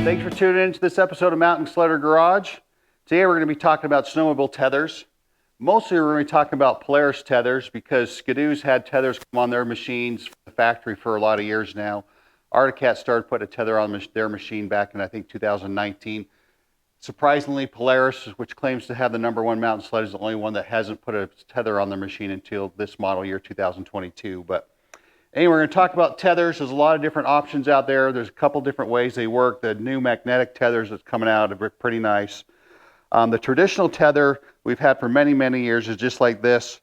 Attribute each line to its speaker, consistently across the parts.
Speaker 1: Thanks for tuning in to this episode of Mountain Sledder Garage. Today we're going to be talking about snowmobile tethers. Mostly we're going to be talking about Polaris tethers because Ski-Doo's had tethers come on their machines from the factory for a lot of years now. Arctic Cat started putting a tether on their machine back in I think 2019. Surprisingly, Polaris, which claims to have the #1 mountain sled, is the only one that hasn't put a tether on their machine until this model year 2022. But anyway, we're going to talk about tethers. There's a lot of different options out there. There's a couple different ways they work. The new magnetic tethers that's coming out are pretty nice. The traditional tether we've had for many, many years is just like this.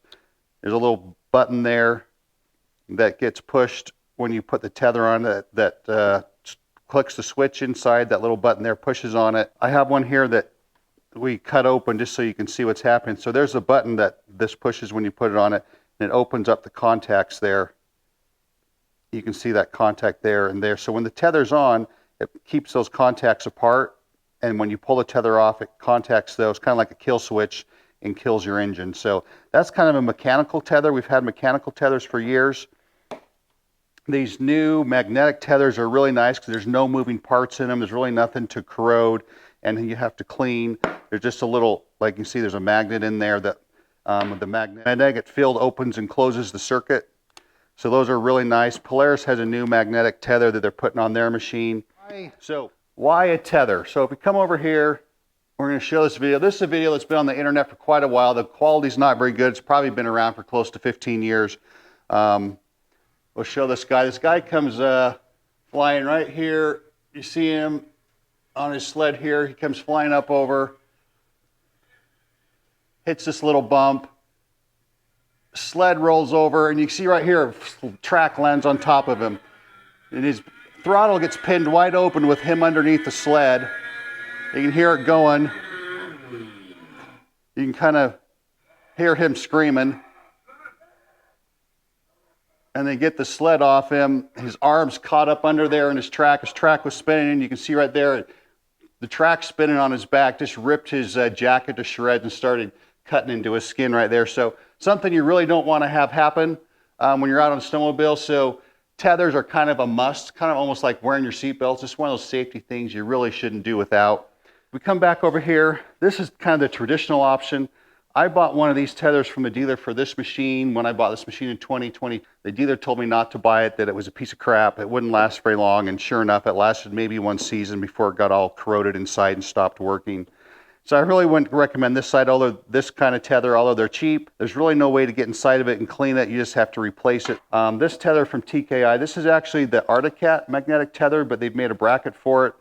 Speaker 1: There's a little button there that gets pushed when you put the tether on that clicks the switch inside. That little button there pushes on it. I have one here that we cut open just so you can see what's happening. So there's a button that this pushes when you put it on it, and it opens up the contacts there. You can see that contact there and there. So when the tether's on, it keeps those contacts apart, and when you pull the tether off, it contacts those, kind of like a kill switch, and kills your engine. So that's kind of a mechanical tether. We've had mechanical tethers for years. These new magnetic tethers are really nice because there's no moving parts in them. There's really nothing to corrode and you have to clean. There's just a little, like you can see, there's a magnet in there that the magnetic field opens and closes the circuit. So those are really nice. Polaris has a new magnetic tether that they're putting on their machine. So why a tether? So if we come over here, we're going to show this video. This is a video that's been on the internet for quite a while. The quality's not very good. It's probably been around for close to 15 years. We'll show this guy. This guy comes flying right here. You see him on his sled here. He comes flying up over, hits this little bump. Sled rolls over, and you can see right here, track lands on top of him. And his throttle gets pinned wide open with him underneath the sled. You can hear it going. You can kind of hear him screaming. And they get the sled off him. His arm's caught up under there in his track. His track was spinning, and you can see right there, the track spinning on his back just ripped his jacket to shreds and started cutting into his skin right there. So something you really don't want to have happen when you're out on a snowmobile. So tethers are kind of a must, kind of almost like wearing your seatbelts. It's one of those safety things you really shouldn't do without. We come back over here. This is kind of the traditional option. I bought one of these tethers from the dealer for this machine. When I bought this machine in 2020, the dealer told me not to buy it, that it was a piece of crap. It wouldn't last very long, and sure enough, it lasted maybe one season before it got all corroded inside and stopped working. So I really wouldn't recommend this side, although this kind of tether, although they're cheap, there's really no way to get inside of it and clean it. You just have to replace it. This tether from TKI, this is actually the Arctic Cat magnetic tether, but they've made a bracket for it.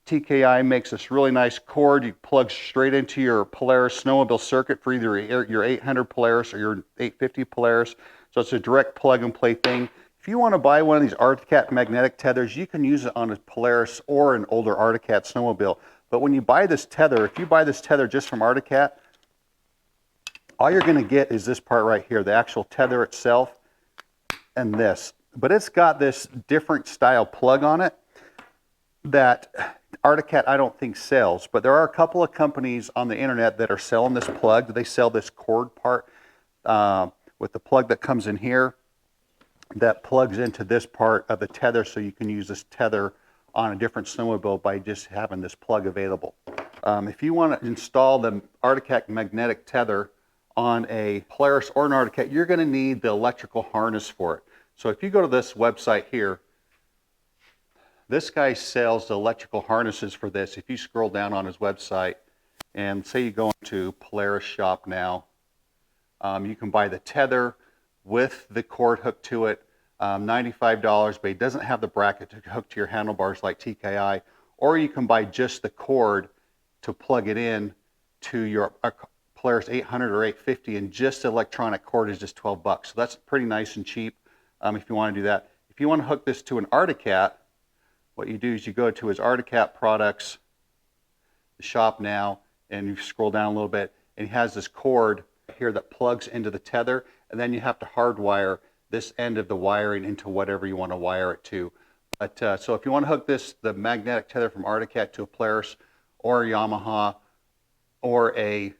Speaker 1: TKI makes this really nice cord. You plug straight into your Polaris snowmobile circuit for either your 800 Polaris or your 850 Polaris. So it's a direct plug and play thing. If you want to buy one of these Arctic Cat magnetic tethers, you can use it on a Polaris or an older Arctic Cat snowmobile. But when you buy this tether, if you buy this tether just from Arctic Cat, all you're going to get is this part right here, the actual tether itself and this. But it's got this different style plug on it that Arctic Cat I don't think sells, but there are a couple of companies on the internet that are selling this plug. They sell this cord part with the plug that comes in here that plugs into this part of the tether, so you can use this tether on a different snowmobile by just having this plug available. If you want to install the Arctic Cat magnetic tether on a Polaris or an Arctic Cat, you're going to need the electrical harness for it. So if you go to this website here, this guy sells the electrical harnesses for this. If you scroll down on his website and say you go into Polaris shop now, you can buy the tether with the cord hooked to it, $95, but it doesn't have the bracket to hook to your handlebars like TKI, or you can buy just the cord to plug it in to your Polaris 800 or 850, and just the electronic cord is just 12 bucks. So that's pretty nice and cheap if you want to do that. If you want to hook this to an Arctic Cat, what you do is you go to his Arctic Cat products, the shop now, and you scroll down a little bit, and he has this cord here that plugs into the tether, and then you have to hardwire this end of the wiring into whatever you want to wire it to. But so if you want to hook the magnetic tether from Arctic Cat to a Polaris or a Yamaha or a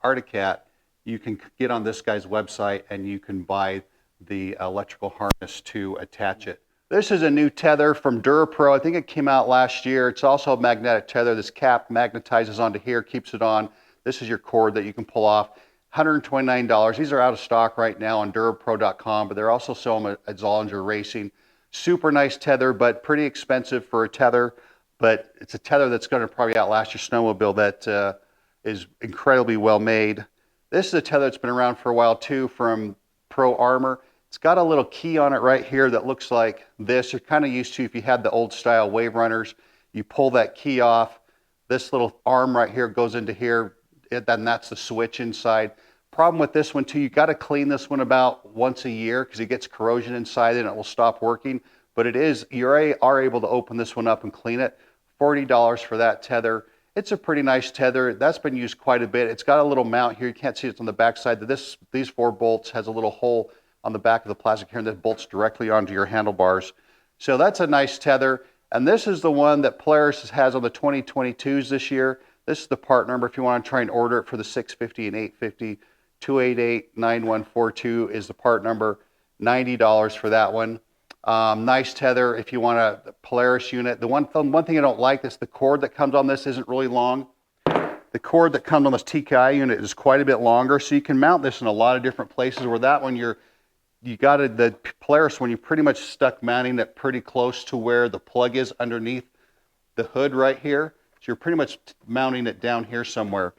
Speaker 1: Arctic Cat, you can get on this guy's website and you can buy the electrical harness to attach it This is a new tether from DuraPro. I think it came out last year. It's also a magnetic tether. This cap magnetizes onto here, keeps it on. This is your cord that you can pull off. $129. These are out of stock right now on durapro.com, but they're also selling them at Zollinger Racing. Super nice tether, but pretty expensive for a tether. But it's a tether that's going to probably outlast your snowmobile that is incredibly well made. This is a tether that's been around for a while too from Pro Armor. It's got a little key on it right here that looks like this. You're kind of used to if you had the old style Wave Runners. You pull that key off. This little arm right here goes into here. Then that's the switch inside. Problem with this one too, you got to clean this one about once a year because it gets corrosion inside and it will stop working. But it is, you are able to open this one up and clean it. $40 for that tether. It's a pretty nice tether. That's been used quite a bit. It's got a little mount here. You can't see it on the back side. These 4 bolts has a little hole on the back of the plastic here, and that bolts directly onto your handlebars. So that's a nice tether. And this is the one that Polaris has on the 2022s this year. This is the part number if you want to try and order it for the 650 and 850. 288-9142 is the part number. $90 for that one. Nice tether if you want a Polaris unit. The one thing I don't like is the cord that comes on this isn't really long. The cord that comes on this TKI unit is quite a bit longer, so you can mount this in a lot of different places. Where that one the Polaris one, you're pretty much stuck mounting it pretty close to where the plug is underneath the hood right here. So you're pretty much mounting it down here somewhere.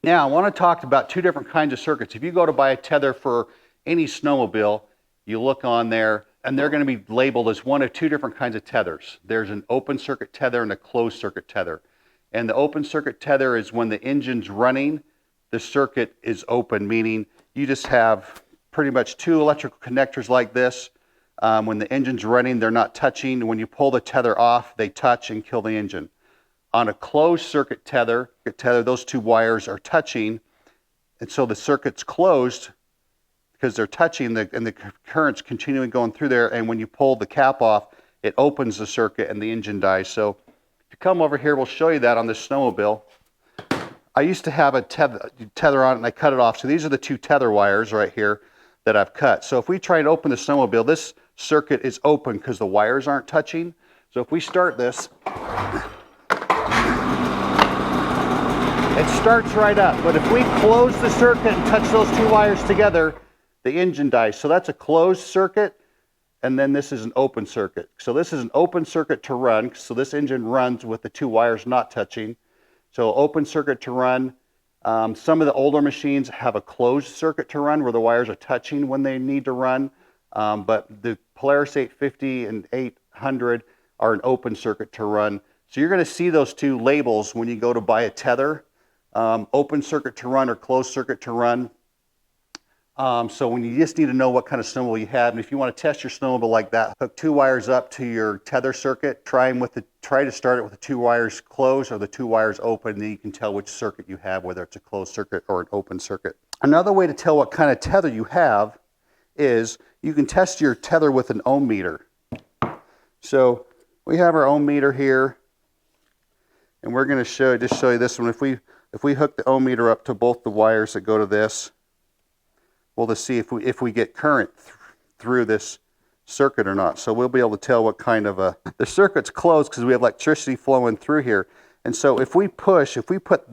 Speaker 1: Now I want to talk about 2 different kinds of circuits. If you go to buy a tether for any snowmobile, you look on there and they're going to be labeled as one of 2 different kinds of tethers. There's an open circuit tether and a closed circuit tether. And the open circuit tether is when the engine's running, the circuit is open, meaning you just have pretty much 2 electrical connectors like this. When the engine's running, they're not touching. When you pull the tether off, they touch and kill the engine. On a closed circuit tether, those 2 wires are touching, and so the circuit's closed because they're touching and the current's continuing going through there, and when you pull the cap off, it opens the circuit and the engine dies. So if you come over here, we'll show you that on this snowmobile. I used to have a tether on it and I cut it off. So these are the 2 tether wires right here that I've cut. So if we try and open the snowmobile, this circuit is open because the wires aren't touching. So if we start this, it starts right up. But if we close the circuit and touch those 2 wires together, the engine dies. So that's a closed circuit, and then this is an open circuit. So this is an open circuit to run. So this engine runs with the 2 wires not touching. So open circuit to run. Some of the older machines have a closed circuit to run where the wires are touching when they need to run. But the Polaris 850 and 800 are an open circuit to run. So you're going to see those 2 labels when you go to buy a tether. Open circuit to run or closed circuit to run. So when you just need to know what kind of snowmobile you have, and if you want to test your snowmobile like that, hook 2 wires up to your tether circuit, try to start it with the 2 wires closed or the 2 wires open, and then you can tell which circuit you have, whether it's a closed circuit or an open circuit. Another way to tell what kind of tether you have is you can test your tether with an ohm meter. So we have our ohm meter here, and we're going to show you this one. If we hook the ohm meter up to both the wires that go to this, we'll just see if we get current through this circuit or not. So we'll be able to tell what kind of the circuit's closed because we have electricity flowing through here. And so if we put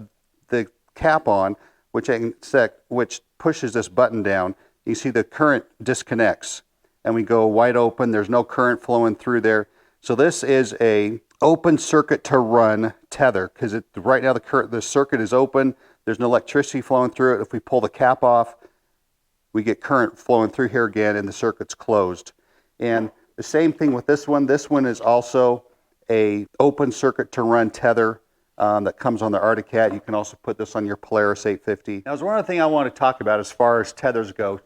Speaker 1: the cap on, which pushes this button down, you see the current disconnects and we go wide open. There's no current flowing through there. So this is a open circuit to run tether because right now the circuit is open. There's no electricity flowing through it. If we pull the cap off, we get current flowing through here again and the circuit's closed. And the same thing with this one. This one is also a open circuit to run tether that comes on the Arctic Cat. You can also put this on your Polaris 850. Now, there's one other thing I want to talk about as far as tethers go.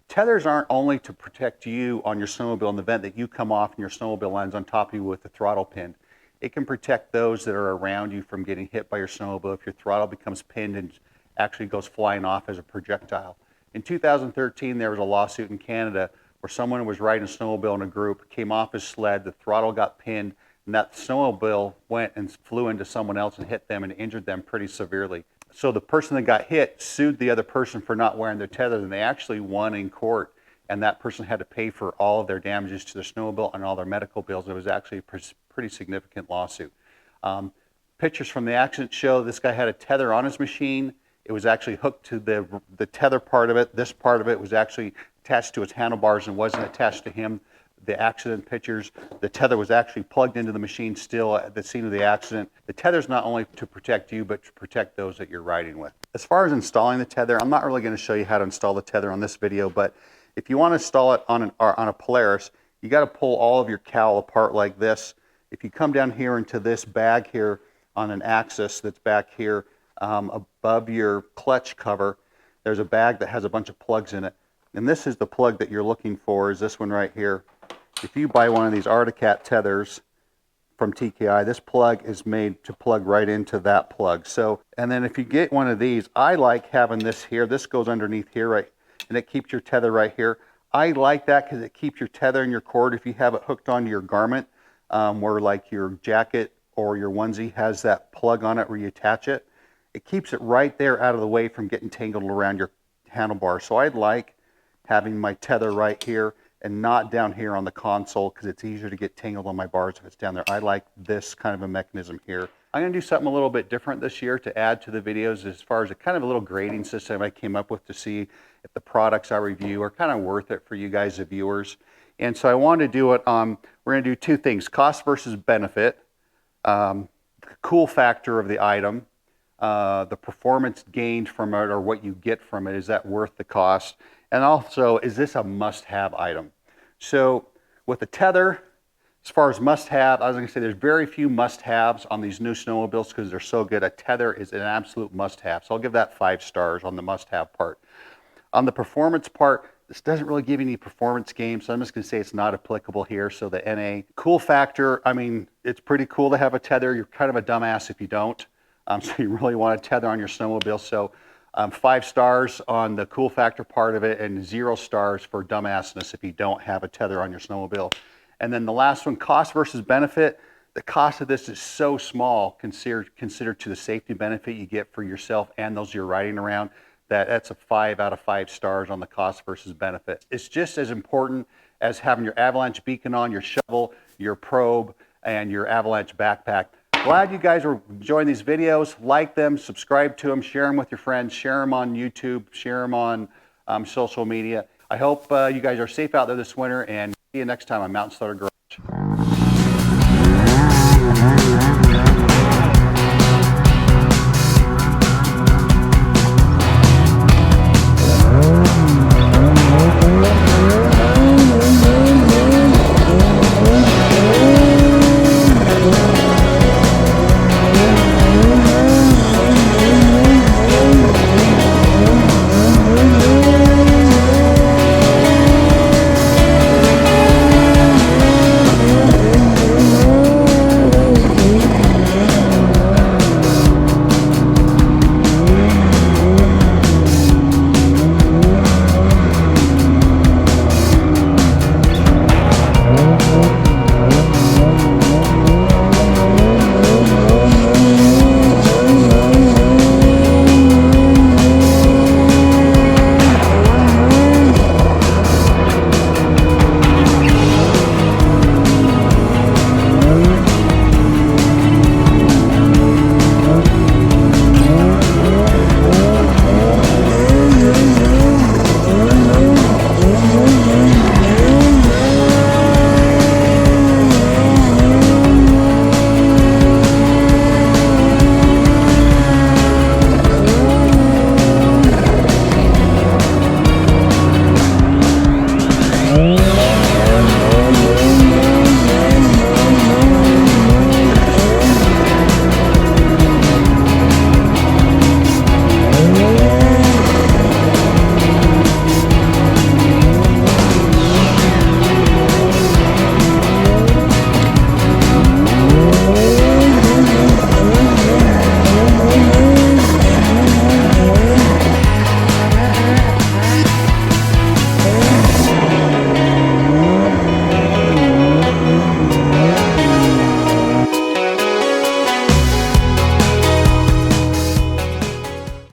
Speaker 1: Tethers aren't only to protect you on your snowmobile in the event that you come off and your snowmobile lands on top of you with the throttle pinned. It can protect those that are around you from getting hit by your snowmobile if your throttle becomes pinned and actually goes flying off as a projectile. In 2013, there was a lawsuit in Canada where someone was riding a snowmobile in a group, came off his sled, the throttle got pinned, and that snowmobile went and flew into someone else and hit them and injured them pretty severely. So the person that got hit sued the other person for not wearing their tether, and they actually won in court. and that person had to pay for all of their damages to their snowmobile and all their medical bills. It was actually a pretty significant lawsuit. Pictures from the accident show this guy had a tether on his machine. It was actually hooked to the tether part of it. This part of it was actually attached to his handlebars and wasn't attached to him. The accident pictures, the tether was actually plugged into the machine still at the scene of the accident. The tether is not only to protect you, but to protect those that you're riding with. As far as installing the tether, I'm not really going to show you how to install the tether on this video, but if you want to install it on a Polaris, you got to pull all of your cowl apart like this. If you come down here into this bag here on an axis that's back here above your clutch cover, there's a bag that has a bunch of plugs in it. And this is the plug that you're looking for, is this one right here. If you buy one of these Cat tethers from TKI, this plug is made to plug right into that plug. So, and then if you get one of these, I like having this here. This goes underneath here, right, and it keeps your tether right here. I like that because it keeps your tether and your cord, if you have it hooked onto your garment, where like your jacket or your onesie has that plug on it where you attach it. It keeps it right there out of the way from getting tangled around your handlebar. So I like having my tether right here and not down here on the console because it's easier to get tangled on my bars if it's down there. I like this kind of a mechanism here. I'm going to do something a little bit different this year to add to the videos as far as a kind of a little grading system I came up with to see if the products I review are kind of worth it for you guys, the viewers. And so I wanted to do it, we're going to do two things: cost versus benefit, cool factor of the item, the performance gained from it or what you get from it, is that worth the cost? And also, is this a must-have item? So with the tether, as far as must-have, I was going to say there's very few must-haves on these new snowmobiles because they're so good. A tether is an absolute must-have. So I'll give that 5 stars on the must-have part. On the performance part, this doesn't really give you any performance gains, so I'm just going to say it's not applicable here. So the NA. Cool factor, I mean, it's pretty cool to have a tether. You're kind of a dumbass if you don't. So you really want a tether on your snowmobile. So 5 stars on the cool factor part of it and 0 stars for dumbassness if you don't have a tether on your snowmobile. And then the last one, cost versus benefit. The cost of this is so small considered to the safety benefit you get for yourself and those you're riding around, that's a 5 out of 5 stars on the cost versus benefit. It's just as important as having your avalanche beacon on, your shovel, your probe, and your avalanche backpack. Glad you guys are enjoying these videos. Like them, subscribe to them, share them with your friends, share them on YouTube, share them on social media. I hope you guys are safe out there this winter, and see you next time on Mountain Starter Garage.